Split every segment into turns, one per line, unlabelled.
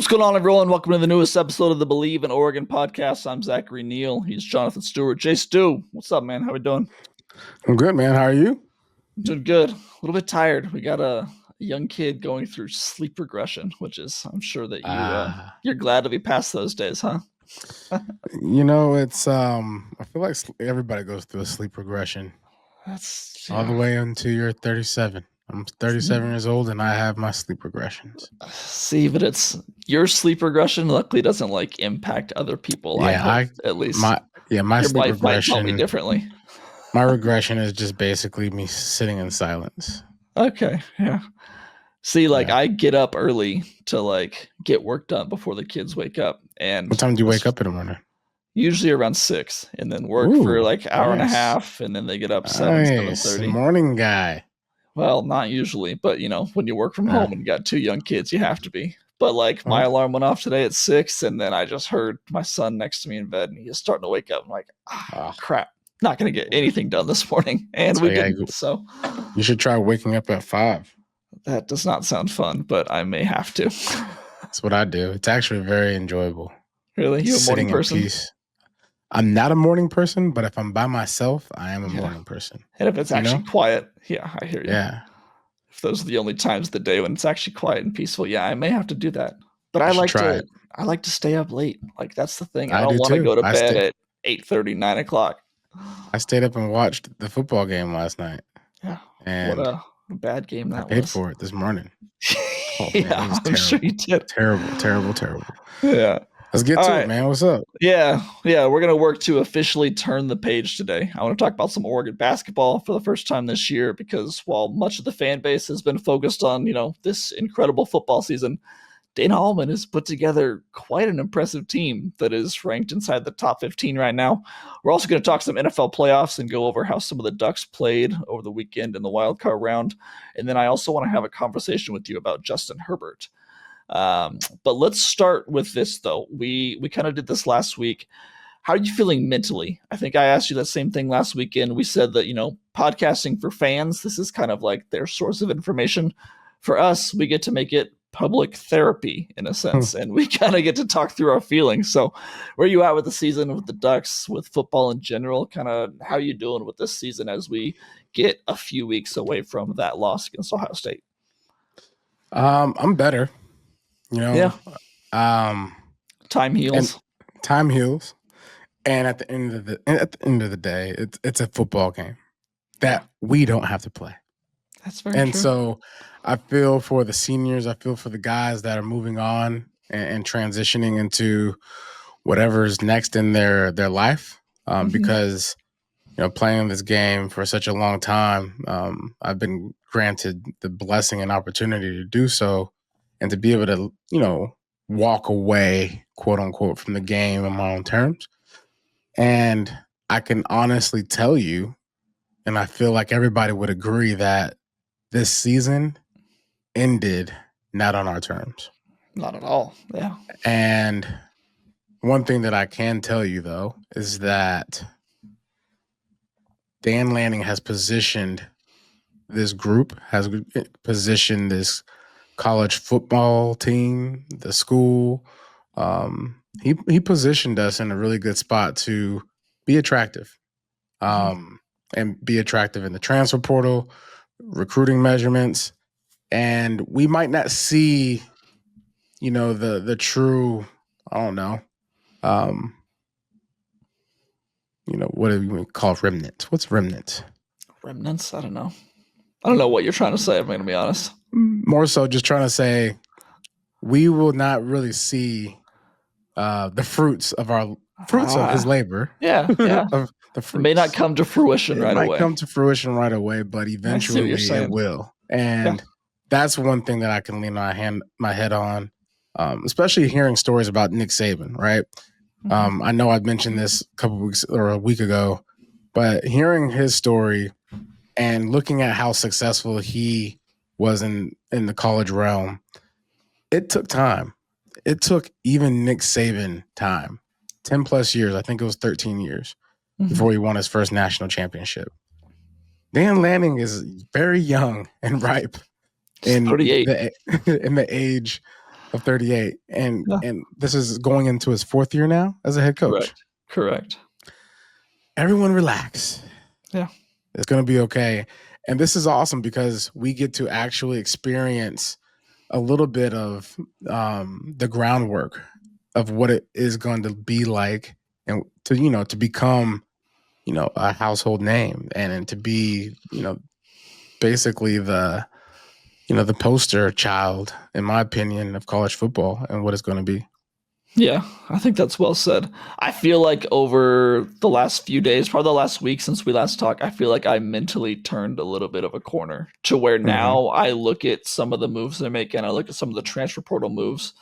What's going on, everyone? Welcome to the newest episode of the Believe in Oregon podcast. I'm Zachary, Neel. He's Jonathan Stewart. Jay Stu, what's up, man? How we doing?
I'm good, man. How are you?
Doing good. A little bit tired. We got a young kid going through sleep regression, which is, I'm sure that you're glad to be past those days, huh?
It's I feel like everybody goes through a sleep regression.
That's
all the way until you're 37. I'm 37 years old and I have my sleep regressions.
See, but it's your sleep regression luckily doesn't like impact other people.
Yeah,
at least
my
your
sleep
wife might
regression
tell me differently.
My regression is just basically me sitting in silence.
Okay, yeah. See, I get up early to get work done before the kids wake up. And
what time do you wake up in the morning?
Usually around 6, and then work for hour and a half, and then they get up 7:30.
Morning guy.
Well, not usually, but when you work from home and you got 2 young kids, you have to be. But my alarm went off today at 6, and then I just heard my son next to me in bed, and he is starting to wake up. I'm like, crap, not going to get anything done this morning, and we didn't. So
you should try waking up at 5.
That does not sound fun, but I may have to.
That's what I do. It's actually very enjoyable.
Really? You a morning person?
In peace. I'm not a morning person, but if I'm by myself, I am a morning person.
And if it's actually quiet, I hear you.
Yeah.
If those are the only times of the day when it's actually quiet and peaceful, I may have to do that. But I like to stay up late. That's the thing. I don't want to go to bed at 8:30, 9 o'clock.
I stayed up and watched the football game last night.
Yeah.
And
what a bad game that was.
I paid for it this morning.
I'm sure you did.
Terrible.
Yeah.
Let's get to it, man. What's up?
Yeah. We're going to work to officially turn the page today. I want to talk about some Oregon basketball for the first time this year because while much of the fan base has been focused on, this incredible football season, Dana Allman has put together quite an impressive team that is ranked inside the top 15 right now. We're also going to talk some NFL playoffs and go over how some of the Ducks played over the weekend in the wild card round. And then I also want to have a conversation with you about Justin Herbert. But let's start with this, though. We kind of did this last week. How are you feeling mentally? I think I asked you that same thing last weekend. We said that, podcasting for fans, this is kind of like their source of information. For us, we get to make it public therapy in a sense, and we kind of get to talk through our feelings. So where are you at with the season, with the Ducks, with football in general? Kind of how you doing with this season as we get a few weeks away from that loss against Ohio State?
I'm better.
Time heals.
Time heals. And at the end of the day, it's a football game that we don't have to play.
That's very true.
And so I feel for the seniors. I feel for the guys that are moving on and transitioning into whatever's next in their life. Because playing this game for such a long time, I've been granted the blessing and opportunity to do so. And to be able to, walk away, quote unquote, from the game on my own terms. And I can honestly tell you, and I feel like everybody would agree that this season ended not on our terms.
Not at all. Yeah.
And one thing that I can tell you, though, is that Dan Lanning has positioned this group, has positioned this college football team, the school. He positioned us in a really good spot to be attractive, and be attractive in the transfer portal, recruiting measurements, and we might not see, the true. I don't know. What do we call remnants? What's remnants?
Remnants? I don't know. I don't know what you're trying to say. I'm going to be honest.
More so just trying to say we will not really see the fruits of his labor.
Yeah.
Of the fruits.
It may not come to fruition right away.
It might come to fruition right away, but eventually it will. And that's one thing that I can lean my head on, especially hearing stories about Nick Saban, right? I know I've mentioned this a couple weeks or a week ago, but hearing his story and looking at how successful he was in the college realm, it took time. It took even Nick Saban time, 10 plus years. I think it was 13 years before he won his first national championship. Dan Lanning is very young and ripe in
38.
in the age of 38, and
Yeah.
this is going into his 4th year now as a head coach.
Correct.
Everyone relax.
Yeah.
It's going to be okay. And this is awesome because we get to actually experience a little bit of the groundwork of what it is going to be like, and to become a household name, and to be basically the poster child, in my opinion, of college football and what it's going to be.
Yeah, I think that's well said. I feel like over the last few days, probably the last week since we last talked, I feel like I mentally turned a little bit of a corner to where
Mm-hmm.
now I look at some of the moves they're making, I look at some of the transfer portal moves,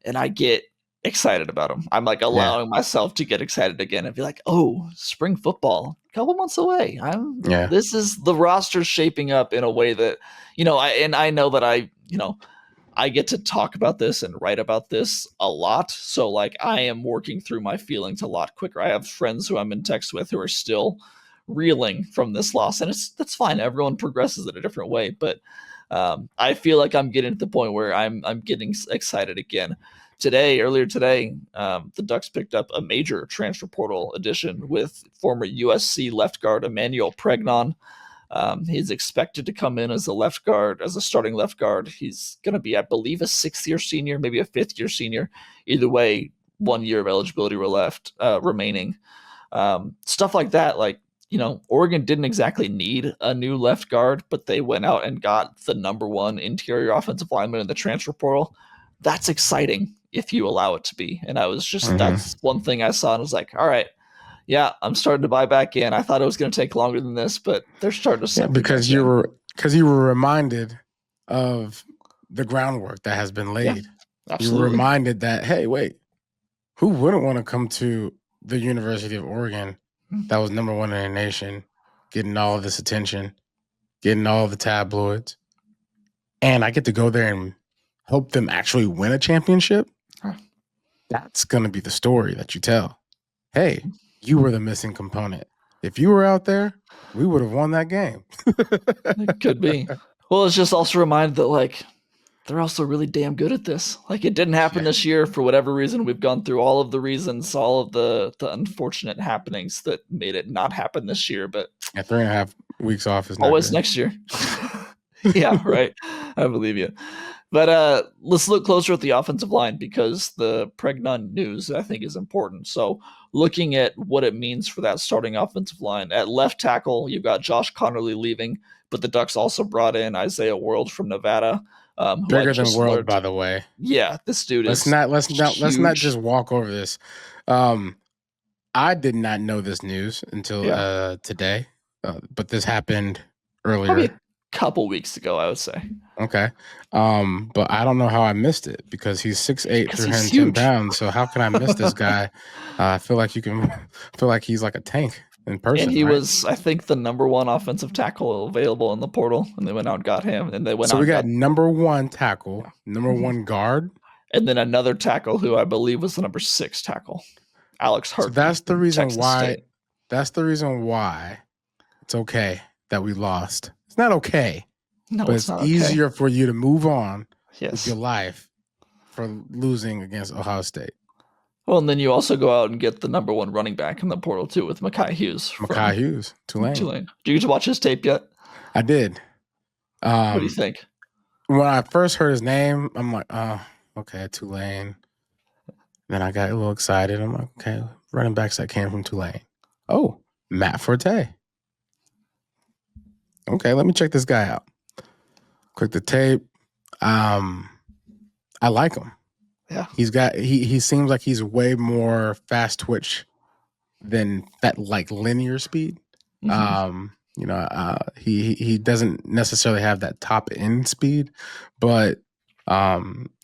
and I get excited about them. I'm like
Yeah.
allowing myself to get excited again and be like, "Oh, spring football, a couple months away.
Yeah.
This is the roster shaping up in a way that, I know that I get to talk about this and write about this a lot. So like I am working through my feelings a lot quicker. I have friends who I'm in text with who are still reeling from this loss, and that's fine. Everyone progresses in a different way, but I feel like I'm getting to the point where I'm getting excited again. Earlier today, the Ducks picked up a major transfer portal addition with former USC left guard Emmanuel Pregnon. He's expected to come in as a starting left guard. He's going to be, I believe, a 6th-year senior, maybe a 5th-year senior. Either way, 1 year of eligibility remaining. Stuff like that. Like, Oregon didn't exactly need a new left guard, but they went out and got the number 1 interior offensive lineman in the transfer portal. That's exciting if you allow it to be. And that's one thing I saw and was like, all right, yeah, I'm starting to buy back in. I thought it was going to take longer than this, but they're starting to set me back
you
in.
were reminded of the groundwork that has been laid.
Yeah,
you were
absolutely.
reminded that, hey, wait, who wouldn't want to come to the University of Oregon that was number 1 in the nation, getting all of this attention, getting all of the tabloids, and I get to go there and help them actually win a championship? That's going to be the story that you tell. Hey, you were the missing component. If you were out there, we would have won that game.
It could be. Well, it's just also reminded that, like, they're also really damn good at this. Like, it didn't happen this year for whatever reason. We've gone through all of the reasons, all of the unfortunate happenings that made it not happen this year. But
3.5 weeks off is not
always
good.
next year. Yeah, right. I believe you. But let's look closer at the offensive line because the Pregnon news, I think, is important. So looking at what it means for that starting offensive line, at left tackle, you've got Josh Connerly leaving, but the Ducks also brought in Isaiah World from Nevada. Who
Bigger than World, by the way.
Yeah, this dude
let's
is
not
huge.
just walk over this. I did not know this news until today, but this happened earlier.
Probably a couple weeks ago, I would say.
Okay. But I don't know how I missed it because he's 6'8", 310 pounds. So how can I miss this guy? I feel like he's like a tank in person.
And he was, I think, the number 1 offensive tackle available in the portal, and they went out and got him. And they went
so
out
we got number 1 tackle, number 1 guard,
and then another tackle who I believe was the number 6 tackle, Alex Hartman.
So that's the reason why. That's the reason why it's okay that we lost. It's not okay.
No,
but it's
not
easier for you to move on
with
your life for losing against Ohio State.
Well, and then you also go out and get the number 1 running back in the portal too with Mekhi Hughes.
Tulane.
Do you get to watch his tape yet?
I did.
What do you think?
When I first heard his name, I'm like, oh, okay, Tulane. Then I got a little excited. I'm like, okay, running backs that came from Tulane. Oh, Matt Forte. Okay, let me check this guy out. Click the tape. I like him.
Yeah.
He seems like he's way more fast twitch than that like linear speed. Mm-hmm. He doesn't necessarily have that top end speed, but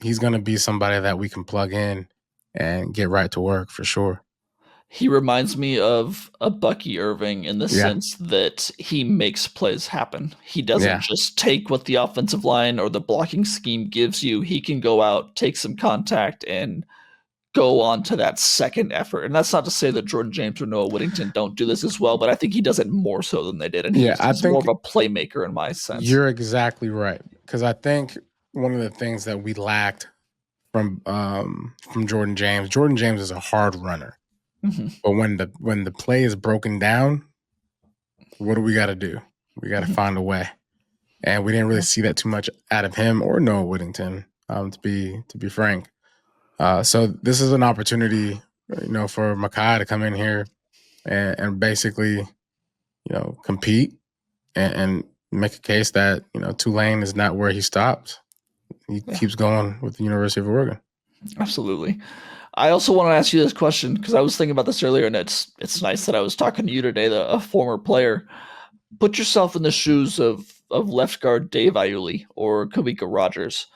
he's going to be somebody that we can plug in and get right to work for sure.
He reminds me of a Bucky Irving in the sense that he makes plays happen. He doesn't just take what the offensive line or the blocking scheme gives you. He can go out, take some contact, and go on to that second effort. And that's not to say that Jordan James or Noah Whittington don't do this as well, but I think he does it more so than they did. And he's more of a playmaker in my sense.
You're exactly right. Because I think one of the things that we lacked from Jordan James. Jordan James is a hard runner,
Mm-hmm.
but when the play is broken down, what do we got to do? We got to
Mm-hmm.
find a way, and we didn't really see that too much out of him or Noah Whittington. To be frank, so this is an opportunity, for Makai to come in here and basically, compete and make a case that Tulane is not where he stopped. He keeps going with the University of Oregon.
Absolutely. I also want to ask you this question because I was thinking about this earlier, and it's nice that I was talking to you today, a former player. Put yourself in the shoes of left guard Dave Iuli or Kavika Rogers.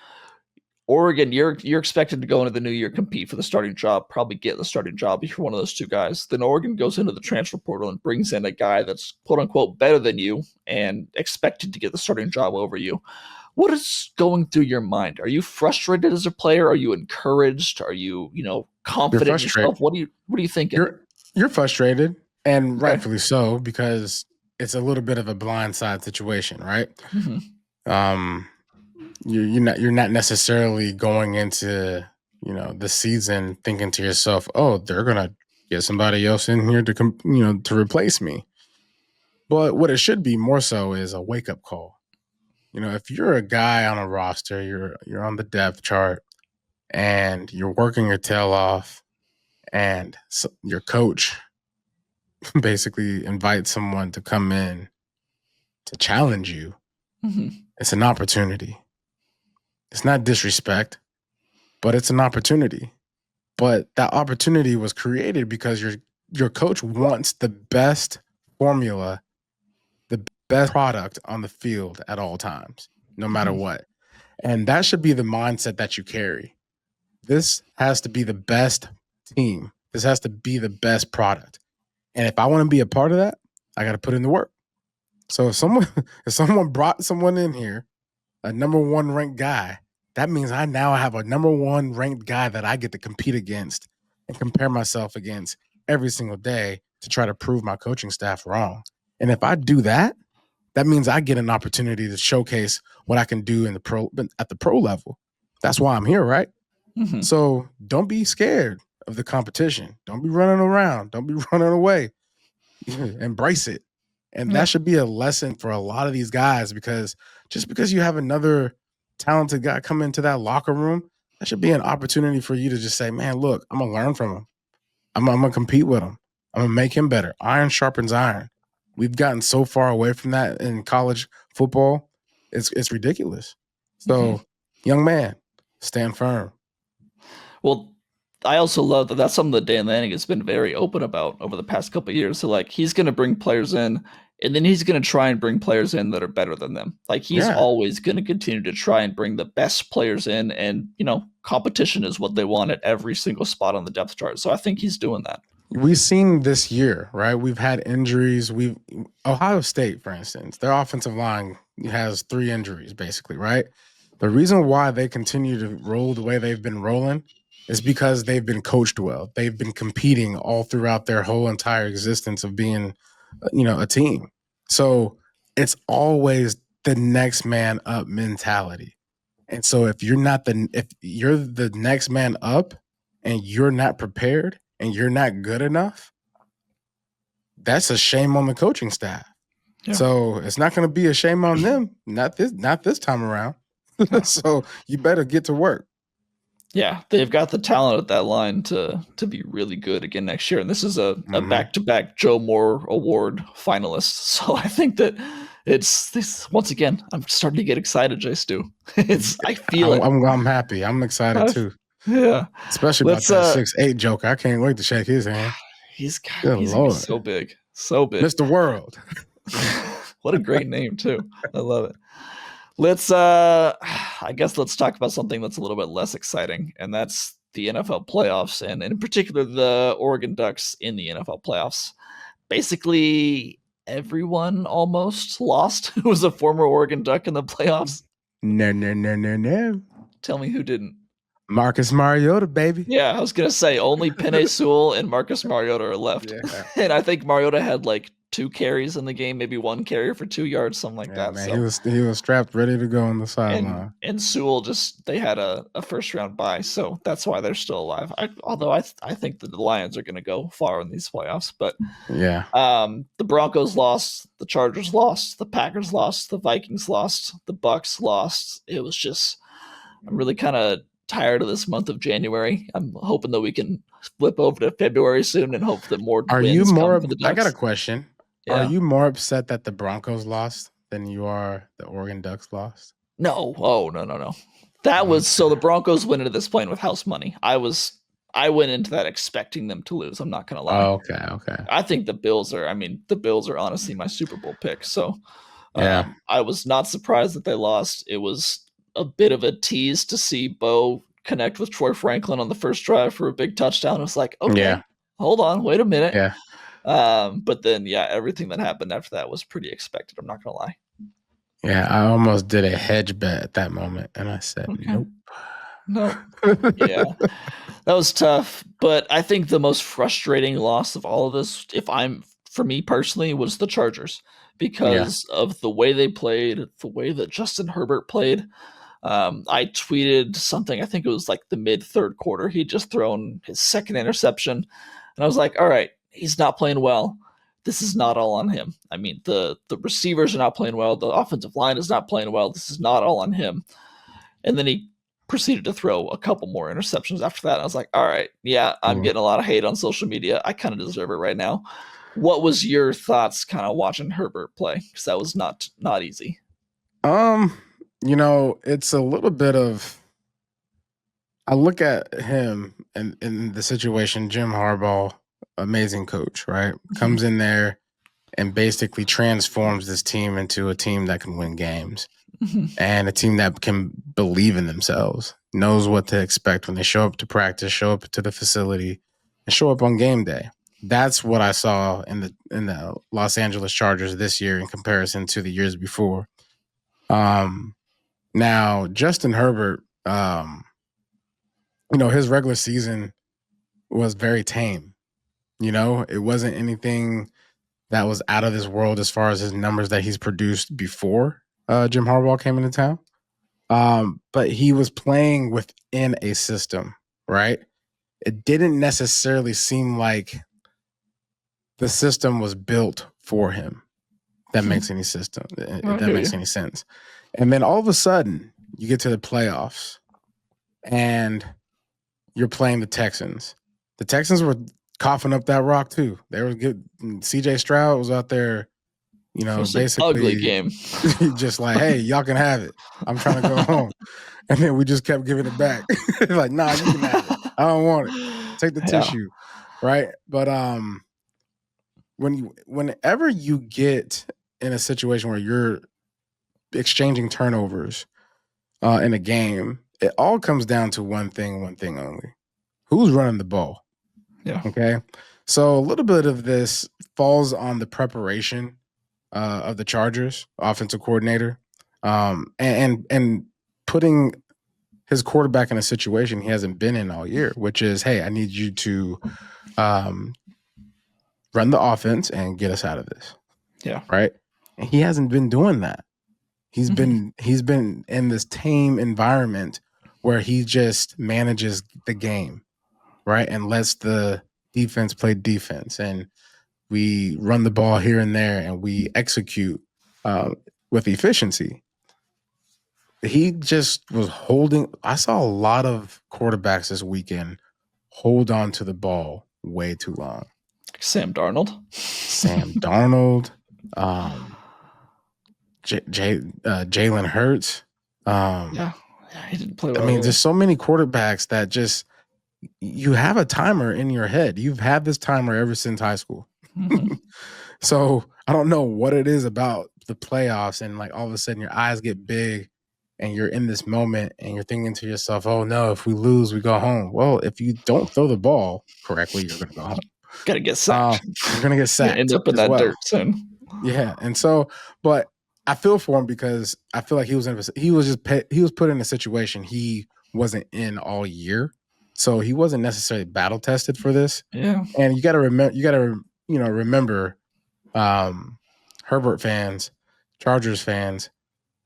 Oregon, you're expected to go into the new year, compete for the starting job, probably get the starting job if you're one of those two guys. Then Oregon goes into the transfer portal and brings in a guy that's quote unquote better than you and expected to get the starting job over you. What is going through your mind? Are you frustrated as a player? Are you encouraged? Are you,
You're
confident in
frustrated.
yourself? What are you thinking?
You're frustrated, and
Okay.
rightfully so, because it's a little bit of a blindside situation, right?
Mm-hmm.
Um, you're not necessarily going into the season thinking to yourself, oh, they're gonna get somebody else in here to replace me. But what it should be more so is a wake up call. If you're a guy on a roster, you're on the depth chart, and you're working your tail off, and your coach basically invites someone to come in to challenge you.
Mm-hmm.
It's an opportunity. It's not disrespect, but it's an opportunity. But that opportunity was created because your coach wants the best formula, the best product on the field at all times, no matter
Mm-hmm.
what. And that should be the mindset that you carry. This has to be the best team. This has to be the best product. And if I want to be a part of that, I got to put in the work. So if someone brought someone in here, a number one ranked guy, that means I now have a number one ranked guy that I get to compete against and compare myself against every single day to try to prove my coaching staff wrong. And if I do that, that means I get an opportunity to showcase what I can do at the pro level. That's why I'm here, right?
Mm-hmm.
So don't be scared of the competition. Don't be running around. Don't be running away. Embrace it. And
Yeah.
that should be a lesson for a lot of these guys, because just because you have another talented guy come into that locker room, that should be an opportunity for you to just say, man, look, I'm going to learn from him. I'm going to compete with him. I'm going to make him better. Iron sharpens iron. We've gotten so far away from that in college football. It's ridiculous.
Mm-hmm.
So, young man, stand firm.
Well, I also love that that's something that Dan Lanning has been very open about over the past couple of years. So, like, he's going to bring players in, and then he's going to try and bring players in that are better than them. Like, he's
Yeah.
always going to continue to try and bring the best players in, and competition is what they want at every single spot on the depth chart. So, I think he's doing that.
We've seen this year, right? We've had injuries. Ohio State, for instance, their offensive line has 3 injuries, basically, right? The reason why they continue to roll the way they've been rolling is because they've been coached well. They've been competing all throughout their whole entire existence of being, a team. So it's always the next man up mentality. And so if you're the next man up and you're not prepared and you're not good enough, that's a shame on the coaching staff.
Yeah.
So it's not going to be a shame on them. Not this time around. So you better get to work.
Yeah, they've got the talent at that line to be really good again next year. And this is a back-to-back Joe Moore Award finalist. So I think that it's this once again. I'm starting to get excited, Jay Stu. I feel it.
I'm happy. I'm excited too.
Yeah,
Especially about that 6'8" joker. I can't wait to shake his hand.
He's
Good
gonna be
Lord.
so big, so big.
Mr. World.
What a great name too. I love it. I guess let's talk about something that's a little bit less exciting, and that's the NFL playoffs, and in particular the Oregon Ducks in the NFL playoffs. Basically, everyone almost lost who was a former Oregon Duck in the playoffs.
No.
Tell me who didn't.
Marcus Mariota, baby.
Yeah, I was gonna say only Penei Sewell and Marcus Mariota are left,
Yeah.
and I think Mariota had like 2 carries in the game, maybe 1 carry for 2 yards, something like
Yeah,
that.
man,
So
he was strapped, ready to go on the
and
sideline.
Sewell they had a first round bye, so that's why they're still alive. Although I think that the Lions are going to go far in these playoffs, but
Yeah.
the Broncos lost, the Chargers lost, the Packers lost, the Vikings lost, the Bucks lost. It was just I'm really kind of tired of this month of January. I'm hoping that we can flip over to February soon and hope that more
Are you
wins come
more?
for the
I got a
Ducks.
question. Are
Yeah.
you more upset that the Broncos lost than you are the Oregon Ducks lost?
No. Oh, no, no, no. That was
Okay.
so the Broncos went into this playing with house money. I went into that expecting them to lose. I'm not gonna lie.
Okay. Okay.
I think the Bills are honestly my Super Bowl pick. So
Yeah.
I was not surprised that they lost. It was a bit of a tease to see Bo connect with Troy Franklin on the first drive for a big touchdown. It was like, okay,
Yeah.
hold on, wait a minute.
Yeah.
But then, yeah, everything that happened after that was pretty expected. I'm not gonna lie.
Yeah. I almost did a hedge bet at that moment, and I said,
Okay,
nope.
no, yeah, that was tough. But I think the most frustrating loss of all of this, for me personally, was the Chargers
Yeah.
because of the way they played, the way that Justin Herbert played. I tweeted something. I think it was like the mid third quarter. He'd just thrown his second interception, and I was like, "All right, he's not playing well. This is not all on him. I mean, the receivers are not playing well. The offensive line is not playing well. This is not all on him." And then he proceeded to throw a couple more interceptions after that. And I was like, "All right, yeah, I'm
Mm.
getting a lot of hate on social media. I kind of deserve it right now." What was your thoughts, kind of watching Herbert play? Because that was not easy.
Um, it's a little bit of. I look at him and in the situation. Jim Harbaugh, amazing coach, right? Comes in there and basically transforms this team into a team that can win games and a team that can believe in themselves, knows what to expect when they show up to practice, show up to the facility, and show up on game day. That's what I saw in the Los Angeles Chargers this year in comparison to the years before. Now Justin Herbert, his regular season was very tame. It wasn't anything that was out of this world as far as his numbers that he's produced before Jim Harbaugh came into town. But he was playing within a system, right? It didn't necessarily seem like the system was built for him. That makes any system. If that makes any sense. And then all of a sudden, you get to the playoffs, and you're playing the Texans. The Texans were coughing up that rock too. They were good. CJ Stroud was out there,
It was an ugly
basically
game.
just like, hey, y'all can have it. I'm trying to go home. And then we just kept giving it back. Like, nah, you can have it. I don't want it. Take the tissue. Right. But whenever you get in a situation where you're exchanging turnovers in a game, it all comes down to one thing only. Who's running the ball?
Yeah.
Okay. So a little bit of this falls on the preparation of the Chargers offensive coordinator, and putting his quarterback in a situation he hasn't been in all year, which is, hey, I need you to run the offense and get us out of this.
Yeah.
Right. And he hasn't been doing that. He's been in this tame environment where he just manages the game, right, and lets the defense play defense, and we run the ball here and there, and we execute with efficiency. He just was holding. I saw a lot of quarterbacks this weekend hold on to the ball way too long.
Sam Darnold.
Sam Darnold. Jalen Hurts.
Yeah, he didn't play well.
I mean, there's so many quarterbacks that just you have a timer in your head. You've had this timer ever since high school. So I don't know what it is about the playoffs, and like all of a sudden your eyes get big and you're in this moment and you're thinking to yourself, oh no, if we lose, we go home. Well, if you don't throw the ball correctly, you're going to go home.
Gotta get sacked.
You're going to get sacked.
End up in that dirt soon.
Yeah. And so, but I feel for him because I feel like he was put in a situation he wasn't in all year. So he wasn't necessarily battle tested for this.
Yeah.
And you got to remember Herbert fans, Chargers fans,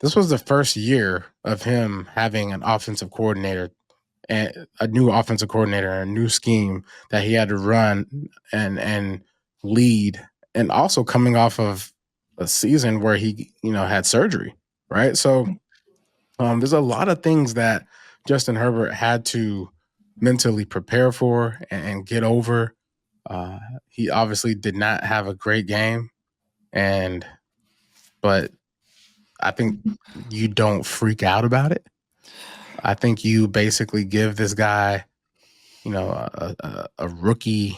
this was the first year of him having an offensive coordinator and a new offensive coordinator and a new scheme that he had to run and lead, and also coming off of a season where he had surgery, right? So there's a lot of things that Justin Herbert had to mentally prepare for and get over. He obviously did not have a great game, but I think you don't freak out about it. I think you basically give this guy, a rookie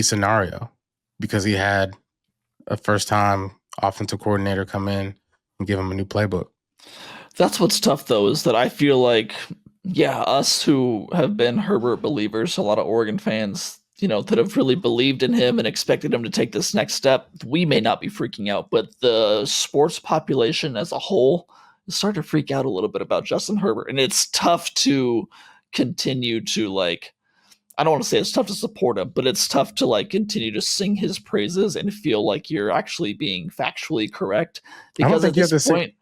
scenario, because he had a first time offensive coordinator come in and give him a new playbook.
That's what's tough, though, is that I feel like, yeah, us who have been Herbert believers, a lot of Oregon fans, that have really believed in him and expected him to take this next step, we may not be freaking out, but the sports population as a whole is starting to freak out a little bit about Justin Herbert. And it's tough to continue to, like, I don't want to say it's tough to support him, but it's tough to, like, continue to sing his praises and feel like you're actually being factually correct.
I don't
Because
think
at
you have
this
to sing.
point,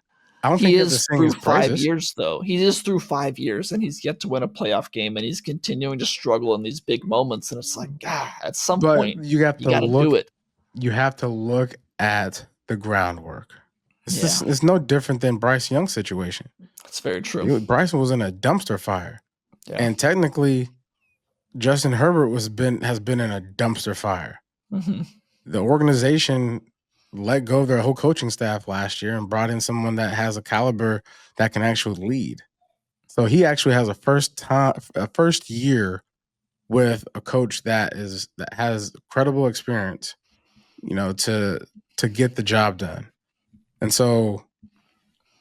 I don't think
he
you have to
is
sing
through
his
5
praises.
years, though. He is through 5 years, and he's yet to win a playoff game, and he's continuing to struggle in these big moments, and it's like, God, at some
But
point,
you have
you
to
gotta do
look.
it.
You have to look at the groundwork.
Yeah,
It's no different than Bryce Young's situation.
that's very true.
Bryson was in a dumpster fire,
Yeah.
and technically, Justin Herbert has been in a dumpster fire.
Mm-hmm.
The organization let go of their whole coaching staff last year and brought in someone that has a caliber that can actually lead. So he actually has a first year with a coach that has credible experience, to get the job done. And so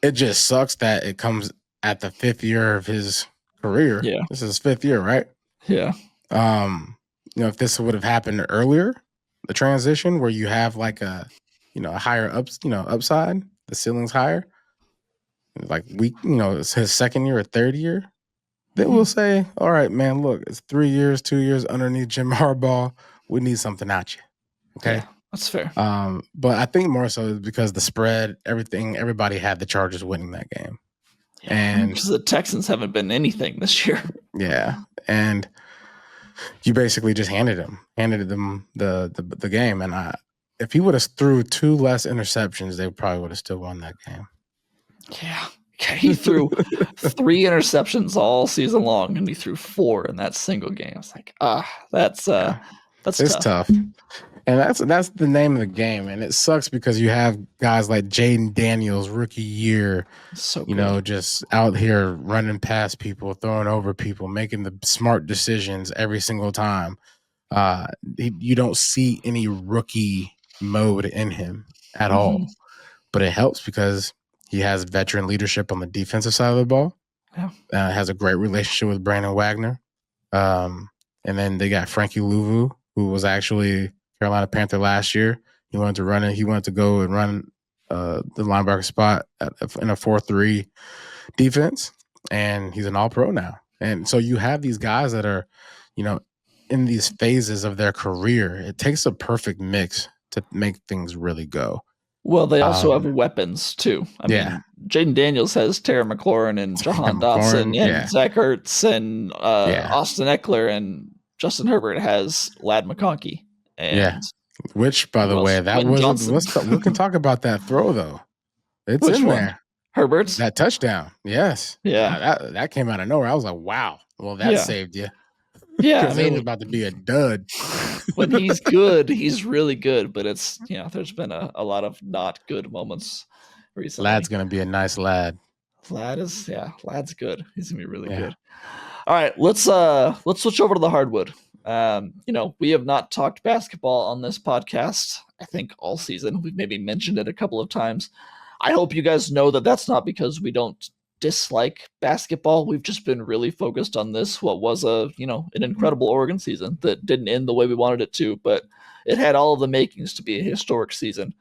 it just sucks that it comes at the 5th year of his career.
Yeah.
This is his 5th year, right?
Yeah.
If this would have happened earlier, the transition where you have like a higher upside, the ceiling's higher, like it's his 2nd year or 3rd year, then we'll say, all right, man, look, it's 3 years, 2 years underneath Jim Harbaugh. We need something out you. Okay.
Yeah, that's fair.
But I think more so is because the spread, everybody had the Chargers winning that game.
Yeah,
And
because the Texans haven't been anything this year.
Yeah. And you basically just handed them the game. And if he would have threw 2 less interceptions, they probably would have still won that game.
Yeah. He threw 3 interceptions all season long, and he threw 4 in that single game. It's like, that's tough.
And that's the name of the game. And it sucks because you have guys like Jaden Daniels, rookie year,
so good.
Just out here running past people, throwing over people, making the smart decisions every single time. You don't see any rookie mode in him at all. But it helps because he has veteran leadership on the defensive side of the ball.
Yeah.
Has a great relationship with Brandon Wagner. And then they got Frankie Louvu, who was actually Carolina Panther last year. He wanted to run it. He wanted to go and run the linebacker spot in a 4-3 defense, and he's an all-pro now. And so you have these guys that are, in these phases of their career. It takes a perfect mix to make things really go.
Well, they also have weapons too. I mean, Jaden Daniels has Terry McLaurin and Jahan Dotson and Zach Ertz and Austin Eckler, and Justin Herbert has Ladd McConkey. And
which, by the way, that was we can talk about that throw though. It's
Which
in
one?
there.
Herbert's?
That touchdown. Yes.
Yeah.
That came out of nowhere. I was like, wow. Well, that saved you.
Yeah. I mean,
it was about to be a dud.
When he's good, he's really good. But it's, there's been a lot of not good moments recently.
Ladd's going to be a nice lad.
Ladd's good. He's going to be really good. All right. Let's switch over to the hardwood. We have not talked basketball on this podcast, I think, all season. We've maybe mentioned it a couple of times. I hope you guys know that that's not because we don't dislike basketball. We've just been really focused on this, what was an incredible Oregon season that didn't end the way we wanted it to, but it had all of the makings to be a historic season.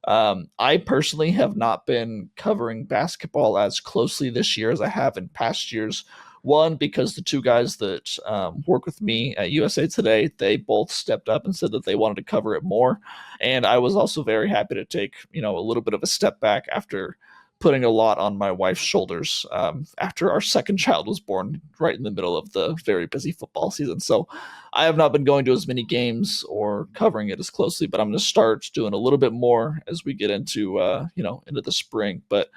I personally have not been covering basketball as closely this year as I have in past years, One, because the two guys that work with me at USA Today, they both stepped up and said that they wanted to cover it more. And I was also very happy to take, a little bit of a step back after putting a lot on my wife's shoulders after our second child was born right in the middle of the very busy football season. So I have not been going to as many games or covering it as closely, but I'm going to start doing a little bit more as we get into into the spring. But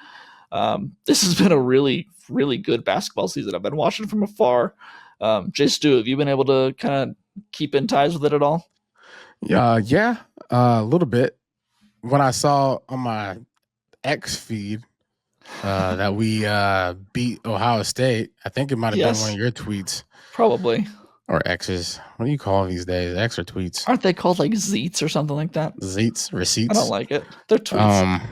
this has been a really, really good basketball season. I've been watching from afar. Jay Stu, have you been able to kind of keep in ties with it at all?
Yeah, a little bit. When I saw on my X feed that we beat Ohio State, I think it might have been one
Yes,
of your tweets
probably.
or X's. What do you call these days? X or tweets?
Aren't they called like Zeets or something like that?
Zeets,
I don't
receipts.
like it. They're tweets.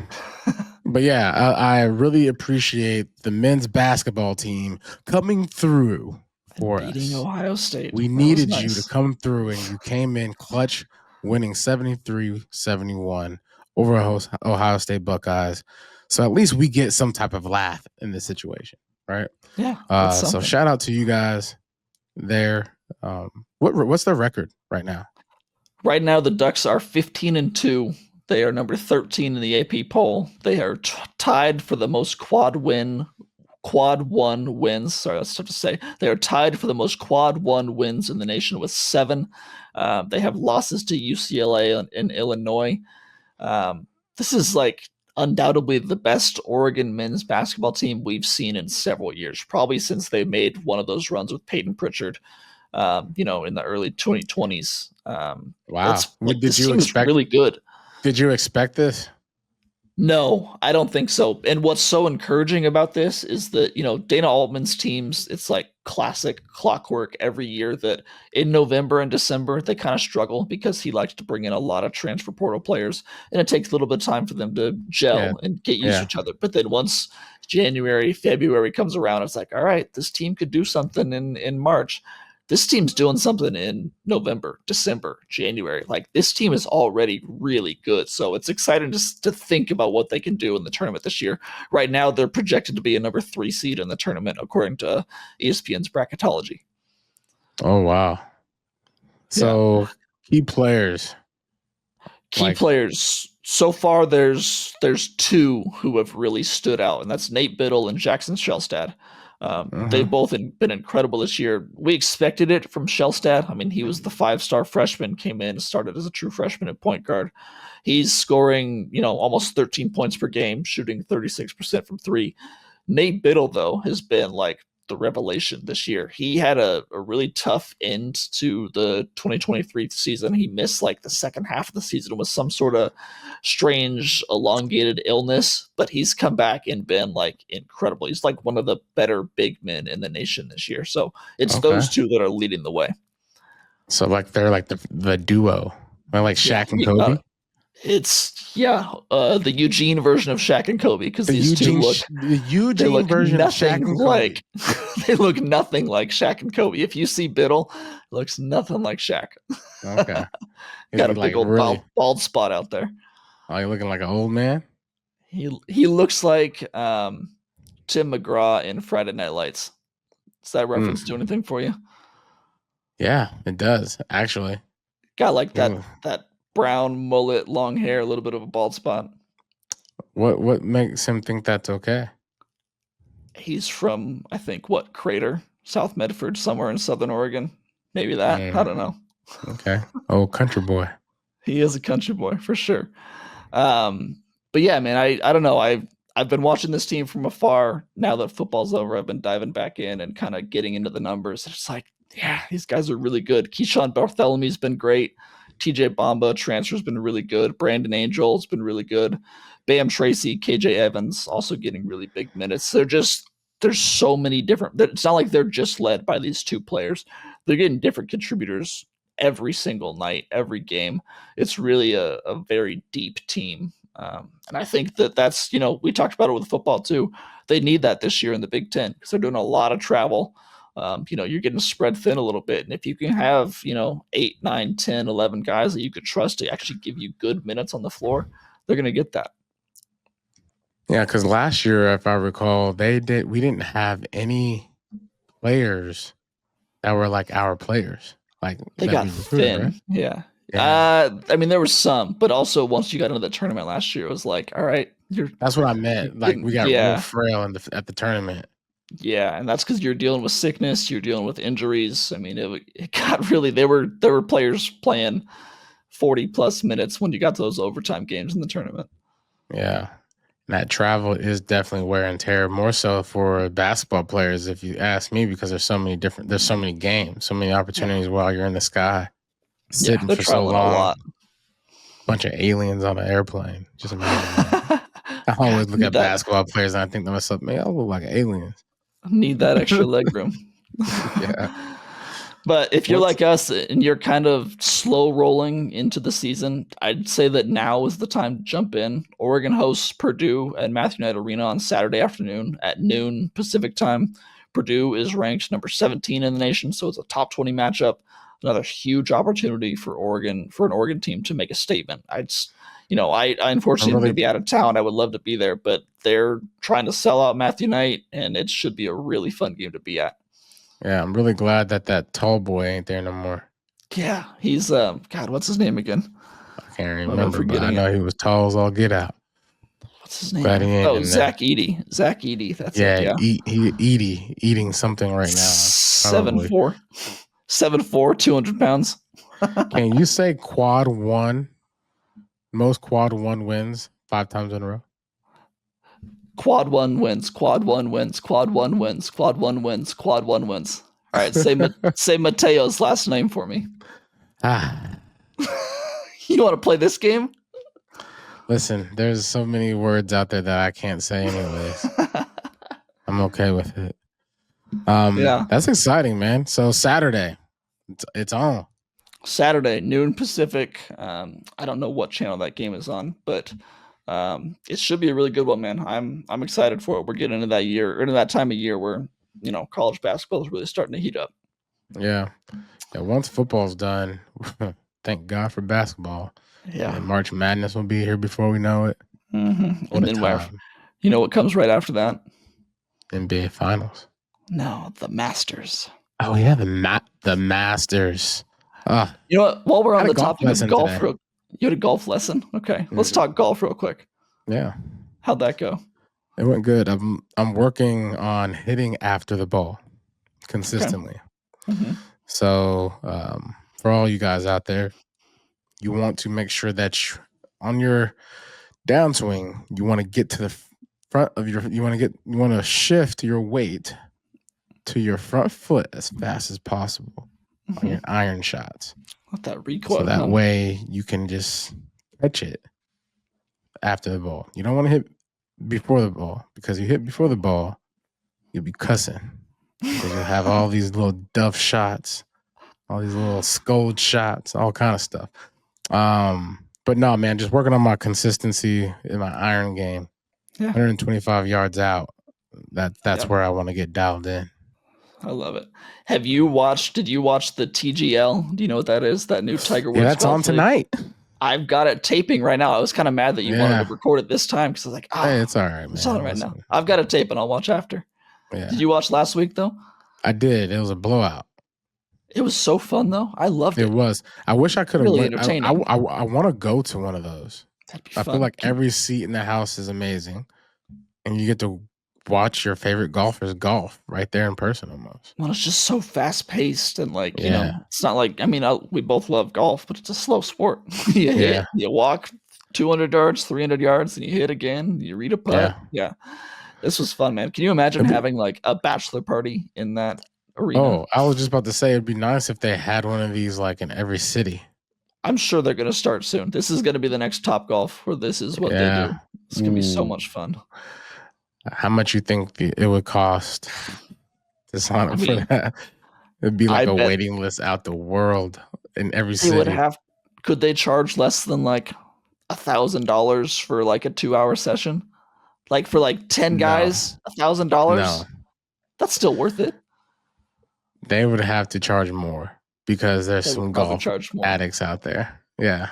But yeah, I really appreciate the men's basketball team coming through
And
for
beating
us.
Ohio State.
We
That was
needed you to
nice.
come through, and you came in clutch, winning 73-71 over Ohio State Buckeyes. So at least we get some type of laugh in this situation, right?
Yeah, it's
So
something.
shout out to you guys there. What's their record right now?
Right now, the Ducks are 15-2. They are number 13 in the AP poll. They are tied for the most quad one wins. Sorry, that's tough to say. They are tied for the most quad one wins in the nation with 7. They have losses to UCLA and Illinois. This is like undoubtedly the best Oregon men's basketball team we've seen in several years, probably since they made one of those runs with Peyton Pritchard, in the early 2020s.
Wow.
It's like
Did
this
you
team is
expect?
really good.
Did you expect this?
No, I don't think so. And what's so encouraging about this is that, Dana Altman's teams, it's like classic clockwork every year that in November and December, they kind of struggle because he likes to bring in a lot of transfer portal players and it takes a little bit of time for them to
Yeah,
gel and get used to
yeah.
each other. But then once January, February comes around, it's like, all right, this team could do something in March. This team's doing something in November, December, January. Like this team is already really good. So it's exciting to think about what they can do in the tournament this year. Right now, they're projected to be a number 3 seed in the tournament, according to ESPN's bracketology.
Oh wow.
Yeah.
So key players
Key
like
players. So far, there's 2 who have really stood out, and that's Nate Bittle and Jackson Shelstad. They've both been incredible this year. We expected it from Shelstad. I mean, he was the 5-star freshman, came in, started as a true freshman at point guard. He's scoring, almost 13 points per game, shooting 36% from 3. Nate Bittle, though, has been like the revelation this year. He had a really tough end to the 2023 season. He missed like the second half of the season with some sort of strange elongated illness, but he's come back and been like incredible. He's like one of the better big men in the nation this year. So it's
okay.
those 2 that are leading the way.
So like they're like the duo. Like
Yeah,
Shaq and Kobe.
the Eugene version of Shaq and Kobe because these 2
The
they
Eugene
look
version of Shaq
nothing
and Kobe.
like they look nothing like Shaq and Kobe. If you see Bittle, it looks nothing like Shaq.
Okay. Is
Got
he
a big
like
old
really?
bald spot out there.
Are you looking like an old man?
He looks like Tim McGraw in Friday Night Lights. Does that reference do anything for you?
Yeah, it does actually.
Got like
Ooh.
that brown mullet, long hair, a little bit of a bald spot.
What makes him think that's okay?
He's from, I think, Crater, South Medford, somewhere in Southern Oregon. Maybe that. I don't know.
Okay. Oh, country boy.
He is a country boy for sure. But yeah, man, I don't know. I've been watching this team from afar. Now that football's over, I've been diving back in and kind of getting into the numbers. It's like, yeah, these guys are really good. Keyshawn Barthelemy been great. TJ Bamba transfer's been really good. Brandon Angel's been really good. Bam Tracy, KJ Evans also getting really big minutes. There's so many different. It's not like they're just led by these 2 players. They're getting different contributors every single night, every game. It's really a very deep team. And I think that's, we talked about it with football too. They need that this year in the Big Ten because they're doing a lot of travel. You're getting spread thin a little bit. And if you can have, 8, 9, 10, 11 guys that you could trust to actually give you good minutes on the floor, they're going to get that.
Yeah, because last year, if I recall, we didn't have any players that were like our players, like
They
that
got
we recruited, right?
thin. Yeah.
Yeah,
I mean, there were some, but also once you got into the tournament last year, it was like, all right,
that's what I
you're
meant. Like we
getting,
got real
yeah,
frail at the tournament.
yeah, and that's because you're dealing with sickness, you're dealing with injuries. I mean, it got really. There were players playing 40+ minutes when you got to those overtime games in the tournament.
Yeah. That travel is definitely wear and tear, more so for basketball players, if you ask me, because there's so many games, so many
Yeah,
opportunities while you're in the sky,
yeah,
sitting
they're
for so
traveling a
long.
lot.
Bunch of aliens on an airplane. Just imagine that. I
God,
always look
need
at
that
basketball players and I think to myself, man, I look like aliens.
need that extra leg room.
Yeah.
But if you're
What's
like us and you're kind of slow rolling into the season, I'd say that now is the time to jump in. Oregon hosts Purdue at Matthew Knight Arena on Saturday afternoon at noon Pacific time. Purdue is ranked number 17 in the nation, so it's a top 20 matchup. Another huge opportunity for an Oregon team to make a statement. I
I'm
unfortunately am going to
really
be out of town. I would love to be there, but they're trying to sell out Matthew Knight, and it should be a really fun game to be at.
I'm really glad that tall boy ain't there no more.
Yeah, he's God, what's his name again?
I can't
I've been
remember, but I
forgetting it.
know he was tall as all get out.
What's his name?
Glad he ain't
Oh,
in there.
Zach Eady. Zach Eady. That's it.
Yeah,
Yeah.
eating something right now.
Seven
Probably.
four, 7'4", 200 pounds.
Can you say quad one? Most quad one wins 5 times in a row.
Quad one wins. Quad one wins. Quad one wins. Quad one wins. Quad one wins. All right, say Mateo's last name for me.
Ah,
You want to play this game?
listen, there's so many words out there that I can't say anyways. I'm okay with it.
Yeah.
That's exciting, man. So Saturday, it's on.
Saturday, noon Pacific. I don't know what channel that game is on, but it should be a really good one, man. I'm excited for it. We're getting into that year, or into that time of year where college basketball is really starting to heat up.
Yeah. Once football's done, thank God for basketball.
Yeah,
And March Madness will be here before we know it. What
and
a
then
time.
you know what comes right after that?
NBA Finals.
No, the Masters.
Oh yeah, the Masters.
You know what? While we're
I
on
had a
the
golf
topic of
lesson
golf,
today.
you had a golf lesson. Okay, let's
Mhm.
talk golf real quick.
Yeah,
How'd that go?
it went good. I'm working on hitting after the ball
Okay.
consistently.
Mm-hmm.
So for all you guys out there, you want to make sure that on your downswing, you want to get to the front of you want to shift your weight to your front foot as fast as possible on your iron shots.
Let that
So
recoil,
that
huh?
way you can just catch it after the ball. You don't want to hit before the ball, because you hit before the ball, you'll be cussing, because you'll have all these little duff shots, all these little scold shots, all kind of stuff. But no, man, just working on my consistency in my iron game.
Yeah.
125 yards out. That's
Yep.
where I want to get dialed in.
I love it. Did you watch the TGL? Do you know what that is? That new Tiger
Yeah,
Woods
that's on
golf league?
tonight.
I've got it taping right now. I was kind of mad that you wanted to
Yeah.
record it this time because I was like,
Hey, it's all right,
it's on
man.
right now.
Listen.
I've got it tape and I'll watch after.
Yeah.
Did you watch last week though?
I did. It was a blowout.
It was so fun though. I loved
It
it.
was. I wish I could have
Really
went.
entertaining.
I want to go to one of those.
That'd be
I
fun.
feel like every seat in the house is amazing, and you get to watch your favorite golfers golf right there in person almost.
Well, it's just so fast paced and
Yeah.
it's not like we both love golf, but it's a slow sport. You hit,
Yeah.
you walk 200 yards, 300 yards, and you hit again. You read a putt. Yeah. This was fun, man. Can you imagine having like a bachelor party in that arena?
Oh, I was just about to say it'd be nice if they had one of these like in every city.
I'm sure they're going to start soon. This is going to be the next Top Golf where this is what they do. It's going to be so much fun.
How much you think it would cost to sign up for that? It'd be like a waiting list out the world in every city.
Could they charge less than like $1,000 for like a 2-hour session? Like for like 10 guys, $1,000?
No.
That's still worth it.
They would have to charge more because there's some golf addicts out there. Yeah.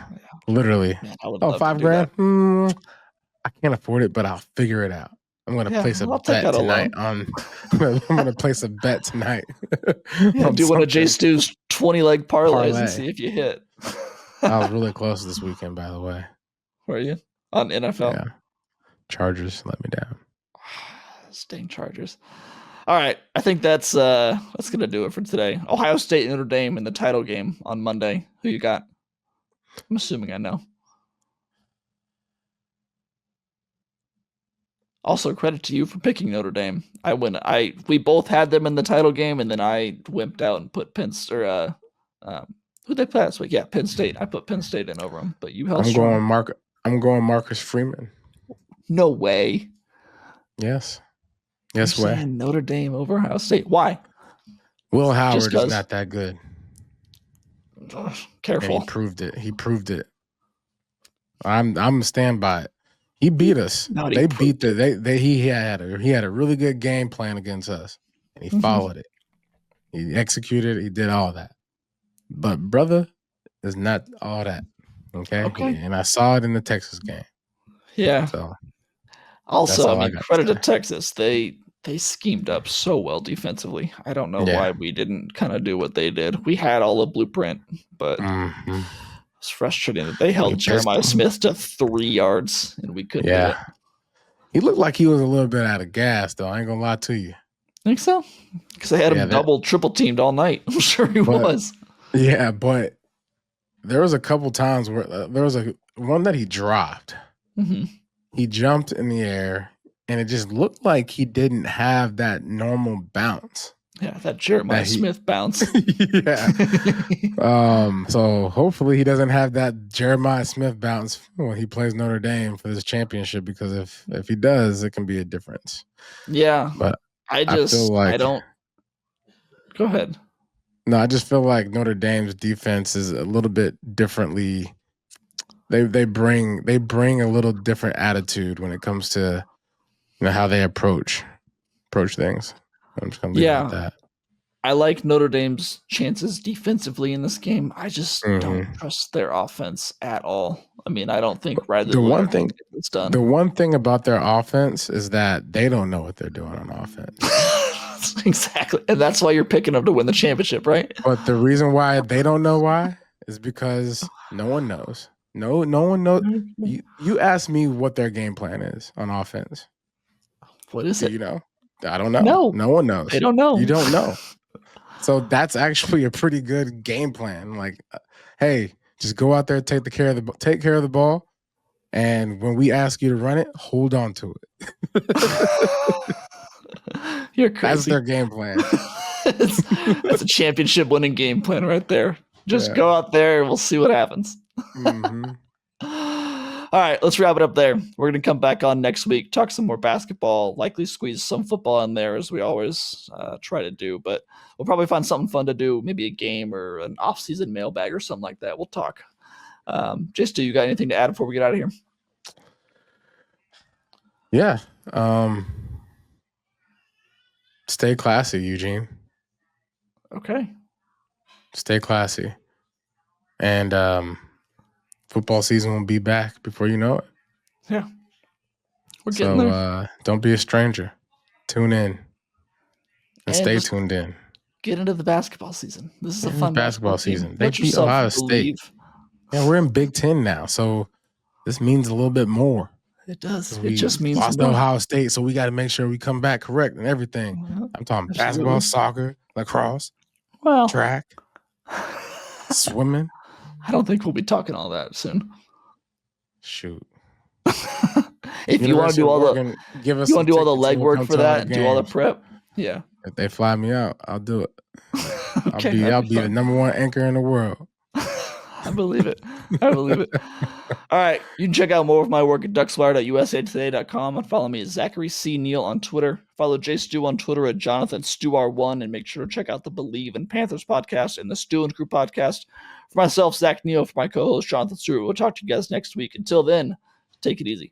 Literally.
Man, I would
$5,000? I can't afford it, but I'll figure it out. I'm gonna
Yeah,
place a
I'll take
bet
that
tonight
alone.
on. I'm gonna place a bet tonight.
Yeah,
on
do one of J
something.
Stew's 20-leg parlays and
Parlay.
see if you hit.
I was really close this weekend, by the way.
Were you on NFL?
Yeah, Chargers let me down.
Dang Chargers. All right, I think that's gonna do it for today. Ohio State, Notre Dame in the title game on Monday. Who you got? I'm assuming I know. Also, credit to you for picking Notre Dame. We both had them in the title game, and then I wimped out and put who they play last week? Yeah, Penn State. I put Penn State in over them, but you held strong.
I'm going Marcus Freeman.
No way.
Yes.
You're
Yes way.
saying Notre Dame over Ohio State. Why?
Will Howard is not that good.
Ugh, careful.
And he proved it. I'm stand by it. He beat us. He had a really good game plan against us. And he followed it. He executed it. He did all that. But brother is not all that. Okay. And I saw it in the Texas game.
Yeah.
So
also, I mean, credit to Texas. They schemed up so well defensively. I don't know why we didn't kind of do what they did. We had all the blueprint, but it's frustrating that they held Jeremiah Smith to 3 yards and we couldn't do it.
He looked like he was a little bit out of gas, though. I ain't gonna lie to you.
Think so? Because they had him double, triple teamed all night. I'm sure he was.
Yeah, but there was a couple times where there was one that he dropped.
Mm-hmm.
He jumped in the air, and it just looked like he didn't have that normal bounce.
Yeah, that Jeremiah Smith bounce.
Yeah. So hopefully he doesn't have that Jeremiah Smith bounce when he plays Notre Dame for this championship, because if he does, it can be a difference.
Yeah.
But
I don't. Go ahead.
No, I just feel like Notre Dame's defense is a little bit differently. They bring a little different attitude when it comes to how they approach things. I'm just gonna leave it at that.
I like Notre Dame's chances defensively in this game. I just don't trust their offense at all. I mean, I don't think
the one thing about their offense is that they don't know what they're doing on offense.
Exactly. And that's why you're picking them to win the championship, right?
But the reason why they don't know why is because no one knows. No one knows. You ask me what their game plan is on offense.
What is it?
You know? I don't know. No one knows.
They don't know.
You don't know. So that's actually a pretty good game plan. Like, hey, just go out there, take care of the ball, and when we ask you to run it, hold on to it.
You're crazy.
That's their game plan.
That's a championship winning game plan right there. Just go out there and we'll see what happens. All right, let's wrap it up there. We're going to come back on next week, talk some more basketball, likely squeeze some football in there as we always try to do. But we'll probably find something fun to do, maybe a game or an off-season mailbag or something like that. We'll talk. Just do you got anything to add before we get out of here?
Yeah. Stay classy, Eugene.
Okay.
Stay classy. And football season will be back before you know it.
Yeah. We're getting there.
So don't be a stranger. Tune in. And stay tuned in.
Get into the basketball season. This is a fun
basketball season.
They beat Ohio State.
Yeah, we're in Big Ten now, so this means a little bit more.
It does. It just means
lost to Ohio State, so we got to make sure we come back correct and everything. I'm talking basketball, soccer, lacrosse, track, swimming.
I don't think we'll be talking all that soon.
Shoot.
If you want to do all the legwork for that, do all the prep. Yeah.
If they fly me out, I'll do it. I'll be the number one anchor in the world.
I believe it. All right. You can check out more of my work at duckswire.usatoday.com and follow me at Zachary C. Neel on Twitter. Follow Jay Stu on Twitter at JonathanStuR1 and make sure to check out the Believe in Panthers podcast and the Stu and Crew podcast. For myself, Zach Neel, for my co-host, Jonathan Stewart. We'll talk to you guys next week. Until then, take it easy.